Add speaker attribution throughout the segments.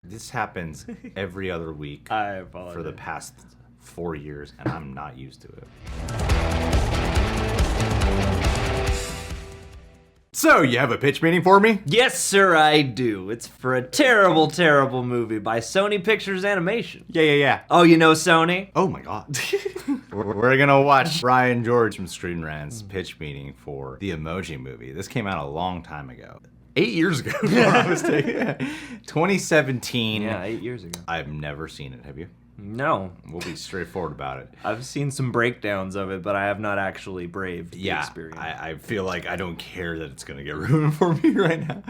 Speaker 1: This happens every other week
Speaker 2: I apologize.
Speaker 1: for the past 4 years, and I'm not used to it. So, you have a pitch meeting for me?
Speaker 2: Yes, sir, I do. It's for a terrible, terrible movie by Sony Pictures Animation.
Speaker 1: Yeah.
Speaker 2: Oh, you know Sony?
Speaker 1: Oh my god. We're gonna watch Ryan George from ScreenRant's pitch meeting for the Emoji Movie. This came out a long time ago. 8 years ago, if I'm not mistaken. 2017.
Speaker 2: Yeah, 8 years ago.
Speaker 1: I've never seen it, have you?
Speaker 2: No.
Speaker 1: We'll be straightforward about it.
Speaker 2: I've seen some breakdowns of it, but I have not actually braved the experience.
Speaker 1: I feel like I don't care that it's gonna get ruined for me right now.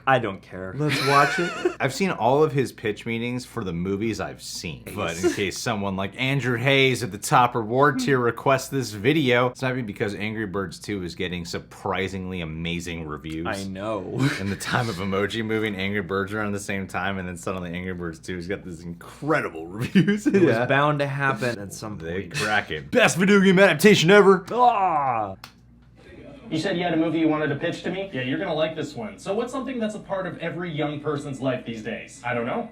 Speaker 2: I don't care.
Speaker 1: Let's watch it. I've seen all of his pitch meetings for the movies I've seen. But in case someone like Andrew Hayes at the top reward tier requests this video, it's not because Angry Birds 2 is getting surprisingly amazing reviews.
Speaker 2: I know.
Speaker 1: In the time of Emoji Movie and Angry Birds around the same time, and then suddenly Angry Birds 2 has got this incredible reviews.
Speaker 2: It was bound to happen at some
Speaker 1: They
Speaker 2: point.
Speaker 1: crack it. Best video game adaptation ever.
Speaker 2: Ah!
Speaker 3: You said you had a movie you wanted to pitch to me? Yeah, you're gonna like this one. So what's something that's a part of every young person's life these days? I don't know.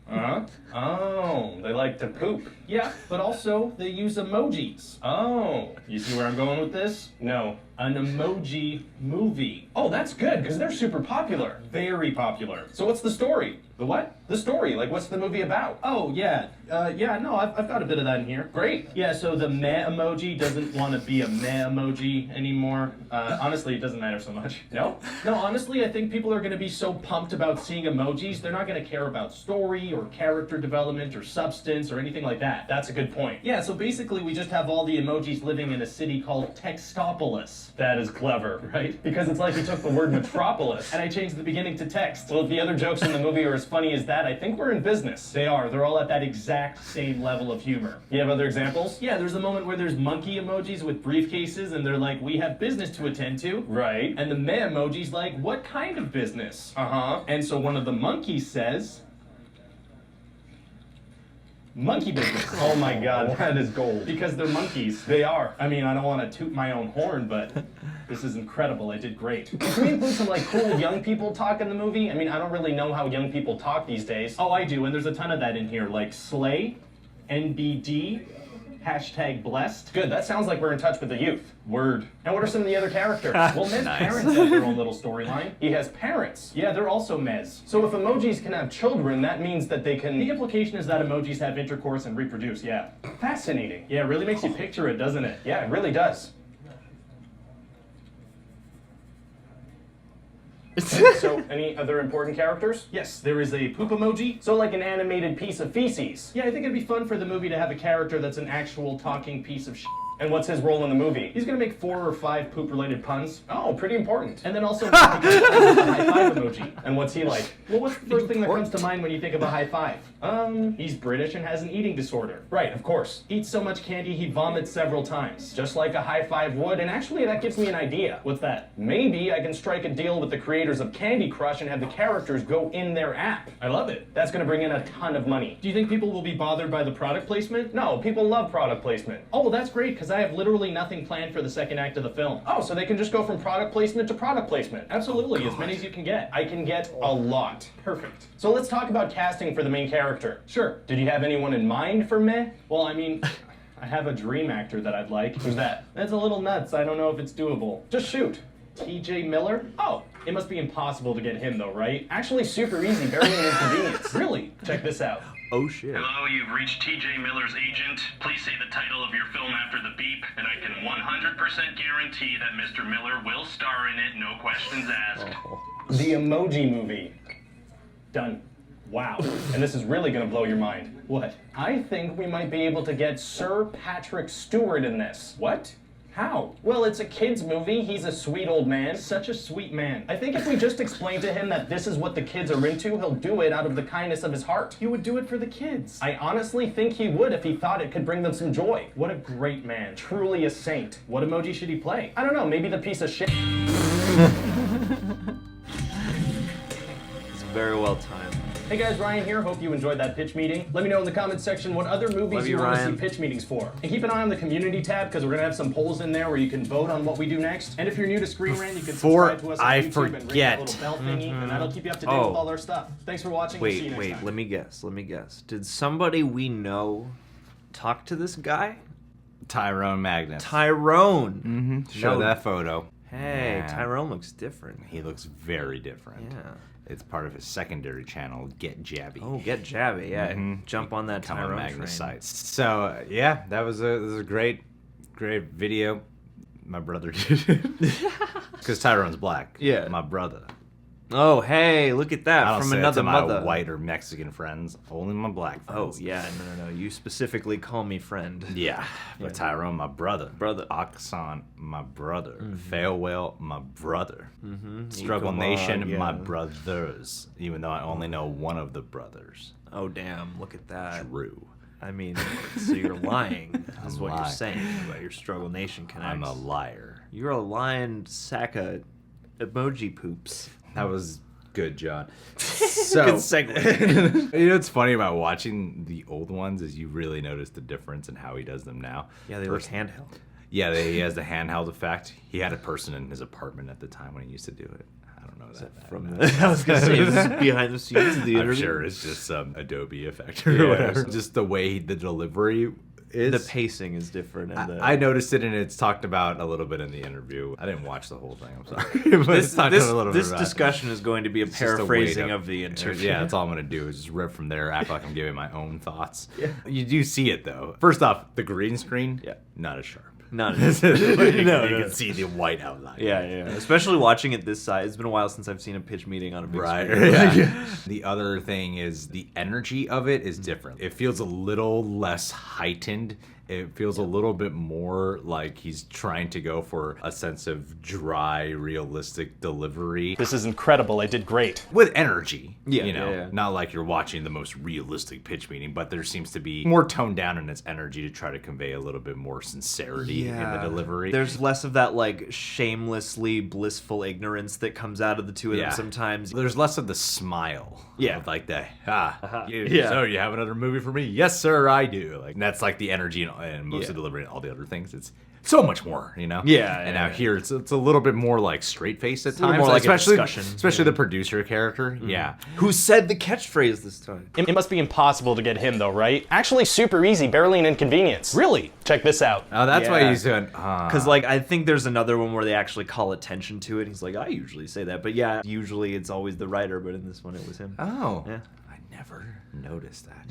Speaker 3: Uh-huh. Oh, they like to poop. Yeah, but also they use emojis. Oh, you see where I'm going with this? No. An emoji movie. Oh, that's good, because they're super popular. Very popular. So what's the story? The what? The story. Like, what's the movie about? Oh, yeah. I've got a bit of that in here. Great. Yeah, so the meh emoji doesn't want to be a meh emoji anymore. Honestly, it doesn't matter so much. No? No, honestly, I think people are going to be so pumped about seeing emojis, they're not going to care about story or character development or substance or anything like that. That's a good point. Yeah, so basically we just have all the emojis living in a city called Textopolis. That is clever, right? Because it's like you took the word metropolis and I changed the beginning to text. Well, if the other jokes in the movie are as funny as that, I think we're in business. They are. They're all at that exact same level of humor. You have other examples? Yeah, there's a moment where there's monkey emojis with briefcases and they're like, we have business to attend to. Right. And the meh emoji's like, what kind of business? Uh-huh. And so one of the monkeys says, monkey business. Oh my god, that is gold. Because they're monkeys. They are. I mean, I don't want to toot my own horn, but this is incredible. I did great. Can we include some like cool young people talk in the movie? I mean, I don't really know how young people talk these days. Oh, I do, and there's a ton of that in here, like slay, NBD, #blessed. Good, that sounds like we're in touch with the youth. Word. And what are some of the other characters? Well, Mez's parents have their own little storyline. He has parents. Yeah, they're also Mez. So if emojis can have children, that means that they can... The implication is that emojis have intercourse and reproduce, yeah. Fascinating. Yeah, it really makes you picture it, doesn't it? Yeah, it really does. So, any other important characters? Yes, there is a poop emoji. So like an animated piece of feces. Yeah, I think it'd be fun for the movie to have a character that's an actual talking piece of shit. And what's his role in the movie? He's gonna make 4 or 5 poop-related puns. Oh, pretty important. And then also a high five emoji. And what's he like? Well, what's the first thing that comes to mind when you think of a high five? He's British and has an eating disorder. Right, of course. Eats so much candy he vomits several times. Just like a high five would, and actually that gives me an idea. What's that? Maybe I can strike a deal with the creators of Candy Crush and have the characters go in their app. I love it. That's gonna bring in a ton of money. Do you think people will be bothered by the product placement? No, people love product placement. Oh, well that's great, because I have literally nothing planned for the second act of the film. Oh, so they can just go from product placement to product placement. Absolutely, as many as you can get. I can get a lot. Perfect. So let's talk about casting for the main character. Sure. Did you have anyone in mind for meh? Well, I mean, I have a dream actor that I'd like. Who's that? That's a little nuts. I don't know if it's doable. Just shoot. TJ Miller? Oh, it must be impossible to get him though, right? Actually, super easy. Barely an inconvenience. Really? Check this out.
Speaker 2: Oh shit.
Speaker 4: Hello, you've reached TJ Miller's agent. Please say the title of your film after the beep, and I can 100% guarantee that Mr. Miller will star in it, no questions asked.
Speaker 3: The Emoji Movie. Done. Wow. And this is really gonna blow your mind. What? I think we might be able to get Sir Patrick Stewart in this. What? How? Well, it's a kid's movie. He's a sweet old man. Such a sweet man. I think if we just explain to him that this is what the kids are into, he'll do it out of the kindness of his heart. He would do it for the kids. I honestly think he would if he thought it could bring them some joy. What a great man. Truly a saint. What emoji should he play? I don't know. Maybe the piece of shit.
Speaker 2: It's very well timed.
Speaker 3: Hey guys, Ryan here. Hope you enjoyed that pitch meeting. Let me know in the comments section what other movies
Speaker 2: Love
Speaker 3: you
Speaker 2: you,
Speaker 3: want to
Speaker 2: Ryan.
Speaker 3: see pitch meetings for. And keep an eye on the community tab because we're going to have some polls in there where you can vote on what we do next. And if you're new to ScreenRant, you can subscribe to us on YouTube and ring that little bell thingy, and that'll keep you up to date with all our stuff. Thanks for watching. We'll see you next time.
Speaker 2: Let me guess. Did somebody we know talk to this guy?
Speaker 1: Tyrone Magnus.
Speaker 2: Tyrone.
Speaker 1: Show that photo.
Speaker 2: Hey,
Speaker 1: Yeah.
Speaker 2: Tyrone looks different.
Speaker 1: He looks very different.
Speaker 2: Yeah.
Speaker 1: It's part of his secondary channel, Get Jabby.
Speaker 2: Oh, get jabby. Yeah, jump on that
Speaker 1: Come on
Speaker 2: Tyrone
Speaker 1: Magnus
Speaker 2: train.
Speaker 1: sites. So yeah, that was a great video. My brother did it because Tyrone's black.
Speaker 2: Yeah.
Speaker 1: My brother.
Speaker 2: Oh, hey, look at that
Speaker 1: I don't
Speaker 2: from
Speaker 1: say
Speaker 2: another
Speaker 1: it to my
Speaker 2: mother.
Speaker 1: white or Mexican friends. Only my black
Speaker 2: Oh
Speaker 1: friends.
Speaker 2: yeah, no. You specifically call me friend.
Speaker 1: Yeah, but Tyrone, my brother.
Speaker 2: Brother.
Speaker 1: Oxon, my brother. Failwell, my brother. Struggle
Speaker 2: Equalog,
Speaker 1: Nation,
Speaker 2: yeah.
Speaker 1: my brothers. Even though I only know one of the brothers.
Speaker 2: Oh damn, look at that.
Speaker 1: Drew.
Speaker 2: I mean, so you're lying. That's
Speaker 1: I'm
Speaker 2: what you're
Speaker 1: lying.
Speaker 2: saying about your Struggle Nation connects.
Speaker 1: I'm a liar.
Speaker 2: You're a lying sack of emoji poops.
Speaker 1: That was good, John. So,
Speaker 2: Good segue.
Speaker 1: You know what's funny about watching the old ones is you really notice the difference in how he does them now.
Speaker 2: Yeah, they look handheld.
Speaker 1: Yeah, he has the handheld effect. He had a person in his apartment at the time when he used to do it. I don't know that.
Speaker 2: From the, I was gonna say, is this behind the scenes of the
Speaker 1: I'm
Speaker 2: interview?
Speaker 1: sure it's just some Adobe effect or
Speaker 2: Yeah,
Speaker 1: whatever. Just the way the delivery is.
Speaker 2: The pacing is different. And
Speaker 1: I noticed it, and it's talked about a little bit in the interview. I didn't watch the whole thing. I'm sorry, but it's talked a little bit
Speaker 2: this
Speaker 1: about.
Speaker 2: discussion is going to be a
Speaker 1: It's just a way
Speaker 2: paraphrasing
Speaker 1: to-
Speaker 2: of the interview.
Speaker 1: Yeah, that's all I'm gonna do is just rip from there, act like I'm giving my own thoughts. Yeah. You do see it though. First off, the green screen, not as sharp.
Speaker 2: Not
Speaker 1: you
Speaker 2: No.
Speaker 1: can see the white outline.
Speaker 2: Yeah. Especially watching it this side. It's been a while since I've seen a pitch meeting on a big
Speaker 1: Right.
Speaker 2: screen.
Speaker 1: Yeah. The other thing is the energy of it is different. It feels a little less heightened. It feels a little bit more like he's trying to go for a sense of dry, realistic delivery.
Speaker 3: This is incredible. I did great.
Speaker 1: With energy,
Speaker 2: Yeah,
Speaker 1: you know,
Speaker 2: yeah.
Speaker 1: not like you're watching the most realistic pitch meeting, but there seems to be more toned down in its energy to try to convey a little bit more sincerity in the delivery.
Speaker 2: There's less of that like shamelessly blissful ignorance that comes out of the two of them
Speaker 1: Yeah.
Speaker 2: sometimes.
Speaker 1: There's less of the smile.
Speaker 2: Yeah.
Speaker 1: Of like the,
Speaker 2: Yeah.
Speaker 1: so you have another movie for me? Yes, sir, I do. Like, that's like the energy and most of the delivery and all the other things. It's so much more, you know?
Speaker 2: Yeah,
Speaker 1: And
Speaker 2: yeah,
Speaker 1: now here, it's a little bit more like straight-faced at
Speaker 2: a little
Speaker 1: times.
Speaker 2: more like a
Speaker 1: especially,
Speaker 2: discussion.
Speaker 1: Especially the producer character. Yeah.
Speaker 2: Who said the catchphrase this time?
Speaker 3: It must be impossible to get him though, right? Actually, super easy. Barely an inconvenience. Really? Check this out.
Speaker 1: Oh, that's why
Speaker 2: Yeah.
Speaker 1: he's doing,
Speaker 2: Because like I think there's another one where they actually call attention to it. He's like, I usually say that, but yeah, usually it's always the writer, but in this one it was him.
Speaker 1: oh.
Speaker 2: Yeah.
Speaker 1: I never noticed that.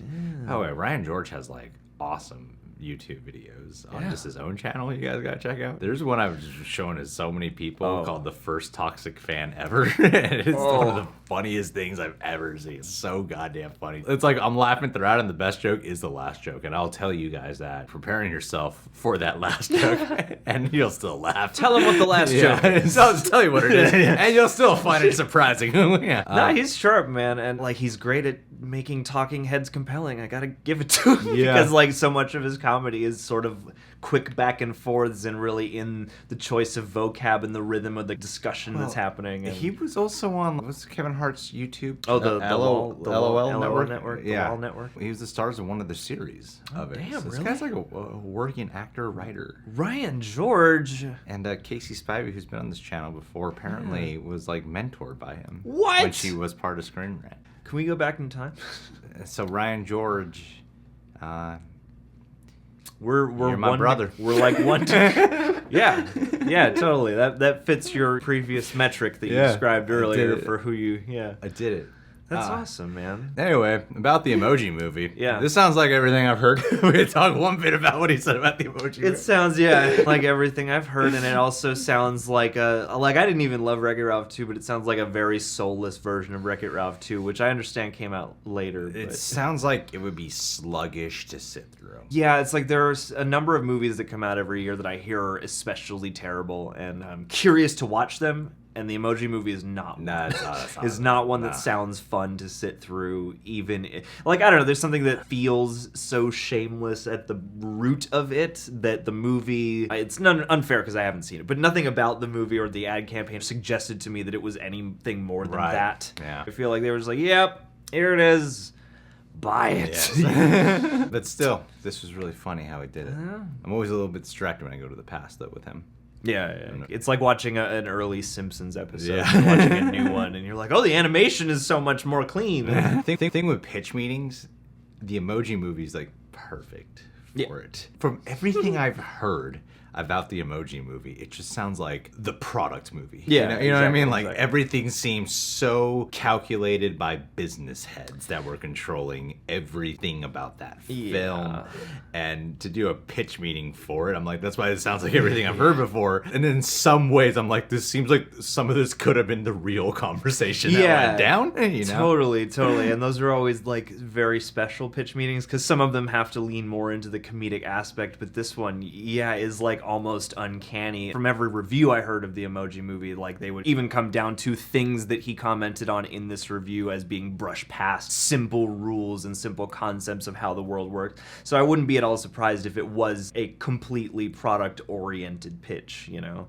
Speaker 1: Oh, wait, Ryan George has like awesome YouTube videos on just his own channel. You guys gotta check out. There's one I've just shown to so many people called The First Toxic Fan Ever. And it's one of the funniest things I've ever seen. It's so goddamn funny. It's like I'm laughing throughout, and the best joke is the last joke. And I'll tell you guys that preparing yourself for that last joke, and you'll still laugh.
Speaker 2: Tell him what the last joke is.
Speaker 1: I'll just tell you what it is, and you'll still find it surprising. Yeah.
Speaker 2: Nah, he's sharp, man, and like he's great at making talking heads compelling. I gotta give it to him
Speaker 1: Yeah.
Speaker 2: because like so much of his comedy is sort of quick back and forths and really in the choice of vocab and the rhythm of the discussion that's happening. And
Speaker 1: He was also on what's Kevin Hart's YouTube?
Speaker 2: Oh, the
Speaker 1: LOL
Speaker 2: network, the
Speaker 1: Yeah,
Speaker 2: Wall Network.
Speaker 1: He was the stars of one of the series of it.
Speaker 2: damn,
Speaker 1: So this
Speaker 2: really?
Speaker 1: guy's like a working actor writer.
Speaker 2: Ryan George.
Speaker 1: And Casey Spivey, who's been on this channel before, apparently was like mentored by him.
Speaker 2: What?
Speaker 1: When she was part of ScreenRant.
Speaker 2: Can we go back in time?
Speaker 1: So Ryan George,
Speaker 2: We're
Speaker 1: You're my
Speaker 2: one,
Speaker 1: brother.
Speaker 2: We're like one. Yeah, totally. That fits your previous metric that you
Speaker 1: Yeah,
Speaker 2: described
Speaker 1: I
Speaker 2: earlier
Speaker 1: did it.
Speaker 2: for who you. Yeah,
Speaker 1: I did it.
Speaker 2: that's awesome, man.
Speaker 1: Anyway, about the Emoji Movie.
Speaker 2: Yeah.
Speaker 1: This sounds like everything I've heard. We could talk one bit about what he said about the Emoji Movie.
Speaker 2: It sounds like everything I've heard, and it also sounds like I didn't even love Wreck-It Ralph 2, but it sounds like a very soulless version of Wreck-It Ralph 2, which I understand came out later.
Speaker 1: It
Speaker 2: But
Speaker 1: sounds like it would be sluggish to sit through.
Speaker 2: yeah, it's like there's a number of movies that come out every year that I hear are especially terrible, and I'm curious to watch them. And the Emoji Movie is not one.
Speaker 1: Nah, it's not.
Speaker 2: Is not one that sounds fun to sit through. Even like I don't know, there's something that feels so shameless at the root of it that the movie. It's unfair because I haven't seen it, but nothing about the movie or the ad campaign suggested to me that it was anything more than
Speaker 1: Right.
Speaker 2: that.
Speaker 1: Yeah.
Speaker 2: I feel like they were just like, yep. Here it is. Buy it.
Speaker 1: Yes. But still, this was really funny how he did it. I'm always a little bit distracted when I go to the past, though, with him.
Speaker 2: Yeah. It's like watching an early Simpsons episode,
Speaker 1: Yeah.
Speaker 2: watching a new one, and you're like, oh, the animation is so much more clean.
Speaker 1: Thing with pitch meetings, the Emoji Movie is like perfect for it. From everything I've heard about the Emoji Movie, it just sounds like the product movie.
Speaker 2: Yeah,
Speaker 1: you know what I mean? Like
Speaker 2: exactly.
Speaker 1: everything seems so calculated by business heads that were controlling everything about that film. And to do a pitch meeting for it, I'm like, that's why it sounds like everything I've heard before. And in some ways, I'm like, this seems like some of this could have been the real conversation that went down. You know?
Speaker 2: Totally. And those are always like very special pitch meetings because some of them have to lean more into the comedic aspect, but this one, is like almost uncanny. From every review I heard of the Emoji Movie, like they would even come down to things that he commented on in this review as being brushed past simple rules and simple concepts of how the world works. So I wouldn't be at all surprised if it was a completely product-oriented pitch, you know?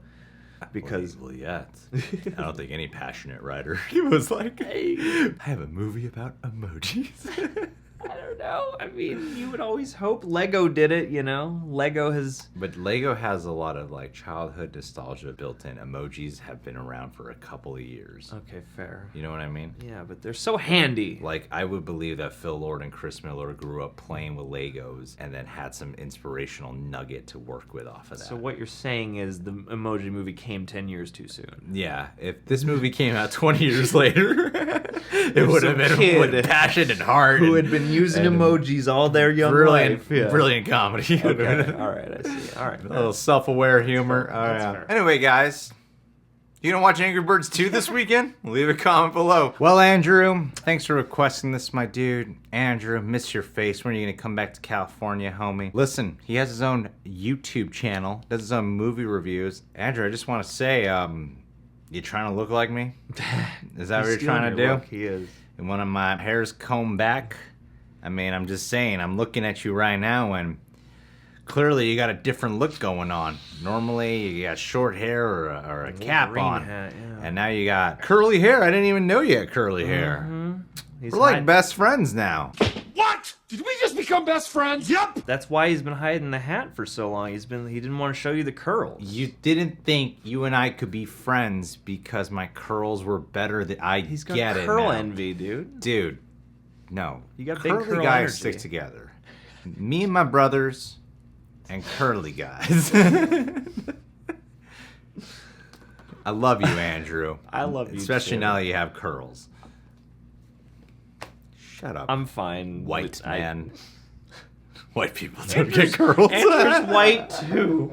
Speaker 2: Because
Speaker 1: well, yeah, I don't think any passionate writer was like, hey, I have a movie about emojis.
Speaker 2: I don't know. I mean, you would always hope. Lego did it, you know?
Speaker 1: But Lego has a lot of like childhood nostalgia built in. Emojis have been around for a couple of years.
Speaker 2: Okay, fair.
Speaker 1: You know what I mean?
Speaker 2: Yeah, but they're so handy.
Speaker 1: Like, I would believe that Phil Lord and Chris Miller grew up playing with Legos and then had some inspirational nugget to work with off of that.
Speaker 2: So what you're saying is the Emoji Movie came 10 years too soon.
Speaker 1: Yeah, if this movie came out 20 years later, it would have been with passion and heart.
Speaker 2: Who had been using emojis all their young life.
Speaker 1: Brilliant comedy.
Speaker 2: Okay. All right, I see. All right.
Speaker 1: A little self-aware humor.
Speaker 2: fair.
Speaker 1: Anyway, guys, you gonna watch Angry Birds 2 this weekend? Leave a comment below. Well, Andrew, thanks for requesting this, my dude. Andrew, miss your face. When are you gonna come back to California, homie? Listen, he has his own YouTube channel, does his own movie reviews. Andrew, I just want to say, you trying to look like me? Is that what you're trying to do?
Speaker 2: He is.
Speaker 1: And when my hair's combed back, I mean, I'm just saying, I'm looking at you right now and clearly you got a different look going on. Normally you got short hair or a cap on.
Speaker 2: Hat,
Speaker 1: And now you got curly hair. I didn't even know you had curly hair. We're like best friends now.
Speaker 5: What? Did we just become best friends? Yep.
Speaker 2: That's why he's been hiding the hat for so long. He didn't want to show you the curls.
Speaker 1: You didn't think you and I could be friends because my curls were better than
Speaker 2: He's got
Speaker 1: get it
Speaker 2: curl
Speaker 1: now.
Speaker 2: envy, dude.
Speaker 1: Dude, no.
Speaker 2: You got big
Speaker 1: curly
Speaker 2: curl
Speaker 1: guys
Speaker 2: energy.
Speaker 1: stick together. Me and my brothers and curly guys. I love you, Andrew.
Speaker 2: I love you
Speaker 1: Especially
Speaker 2: too.
Speaker 1: now that you have curls. Shut up.
Speaker 2: I'm fine.
Speaker 1: white
Speaker 2: with-
Speaker 1: man. White people don't get curls.
Speaker 2: Andrew's white too.